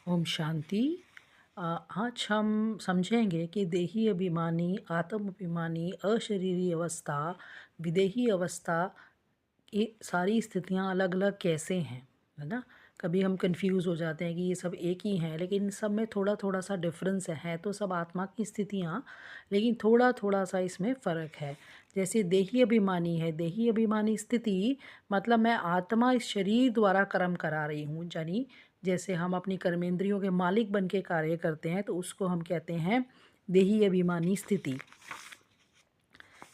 ओम शांति। आज हम समझेंगे कि देही अभिमानी, आत्म अभिमानी, अशरीरी अवस्था, विदेही अवस्था, ये सारी स्थितियाँ अलग अलग कैसे हैं, है ना। कभी हम कंफ्यूज हो जाते हैं कि ये सब एक ही हैं, लेकिन इन सब में थोड़ा थोड़ा सा डिफरेंस है तो सब आत्मा की स्थितियाँ, लेकिन थोड़ा थोड़ा सा इसमें फ़र्क है। जैसे देही अभिमानी है, देही अभिमानी स्थिति मतलब मैं आत्मा इस शरीर द्वारा कर्म करा रही हूँ, यानी जैसे हम अपनी कर्मेंद्रियों के मालिक बन के कार्य करते हैं तो उसको हम कहते हैं देही अभिमानी स्थिति।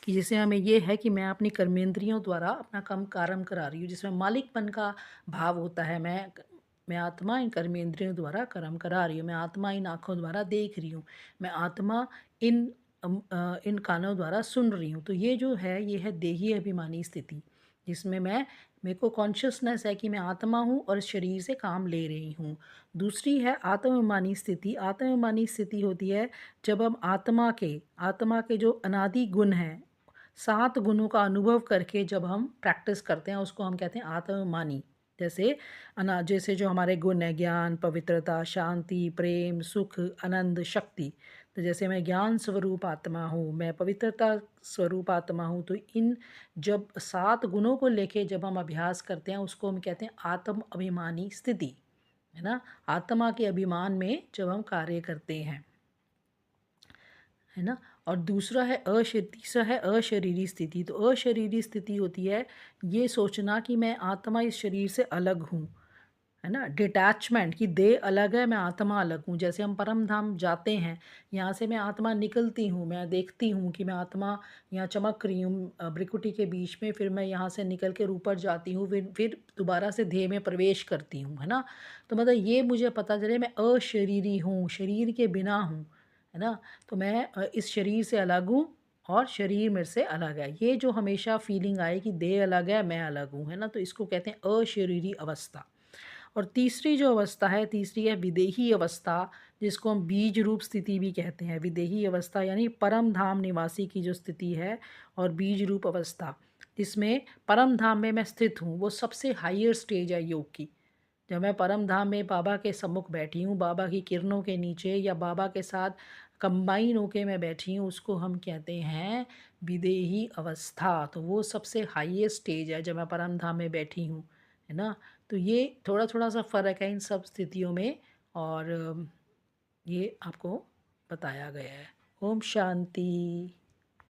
कि जैसे हमें ये है कि मैं अपनी कर्मेंद्रियों द्वारा अपना काम कर्म करा रही हूँ, जिसमें मालिकपन का भाव होता है। मैं आत्मा इन कर्मेंद्रियों द्वारा कर्म करा रही हूँ, मैं आत्मा इन आँखों द्वारा देख रही हूँ, मैं आत्मा इन इन कानों द्वारा सुन रही हूँ। तो ये जो है ये है देही अभिमानी स्थिति, जिसमें मेरे को कॉन्शियसनेस है कि मैं आत्मा हूँ और शरीर से काम ले रही हूँ। दूसरी है आत्माभिमानी स्थिति। आत्माभिमानी स्थिति होती है जब हम आत्मा के जो अनादि गुण हैं, 7 गुणों का अनुभव करके जब हम प्रैक्टिस करते हैं उसको हम कहते हैं आत्ममानी। जैसे जो हमारे गुण है, ज्ञान, पवित्रता, शांति, प्रेम, सुख, आनंद, शक्ति। तो जैसे मैं ज्ञान स्वरूप आत्मा हूँ, मैं पवित्रता स्वरूप आत्मा हूँ, तो इन जब 7 गुणों को लेके जब हम अभ्यास करते हैं उसको हम कहते हैं आत्म अभिमानी स्थिति, है ना। आत्मा के अभिमान में जब हम कार्य करते हैं, है ना। और तीसरा है अशरीरी स्थिति। तो अशरीरी स्थिति होती है ये सोचना कि मैं आत्मा इस शरीर से अलग हूँ, है ना। डिटैचमेंट की देह अलग है, मैं आत्मा अलग हूँ। जैसे हम परम धाम जाते हैं, यहाँ से मैं आत्मा निकलती हूँ, मैं देखती हूँ कि मैं आत्मा यहाँ चमक रही हूँ भ्रिकुटी के बीच में, फिर मैं यहाँ से निकल कर ऊपर जाती हूँ, फिर दोबारा से देह में प्रवेश करती हूँ, है ना। तो मतलब ये मुझे पता चले मैं अशरीरी हूँ, शरीर के बिना हूँ, है ना। तो मैं इस शरीर से अलग हूँ और शरीर मेरे से अलग है। ये जो हमेशा फीलिंग आए कि देह अलग है, मैं अलग हूँ, है ना, तो इसको कहते हैं अशरीरी अवस्था। और तीसरी जो अवस्था है, तीसरी है विदेही अवस्था, जिसको हम बीज रूप स्थिति भी कहते हैं। विदेही अवस्था यानी परम धाम निवासी की जो स्थिति है, और बीज रूप अवस्था जिसमें परम धाम में मैं स्थित हूँ, वो सबसे हाईयर स्टेज है योग की। जब मैं परम धाम में बाबा के सम्मुख बैठी हूँ, बाबा की किरणों के नीचे या बाबा के साथ कंबाइन होके मैं बैठी हूँ, उसको हम कहते हैं विदेही अवस्था। तो वो सबसे हाईएस्ट स्टेज है जब मैं परम धाम में बैठी हूँ, है ना। तो ये थोड़ा थोड़ा सा फ़र्क है इन सब स्थितियों में, और ये आपको बताया गया है। ओम शांति।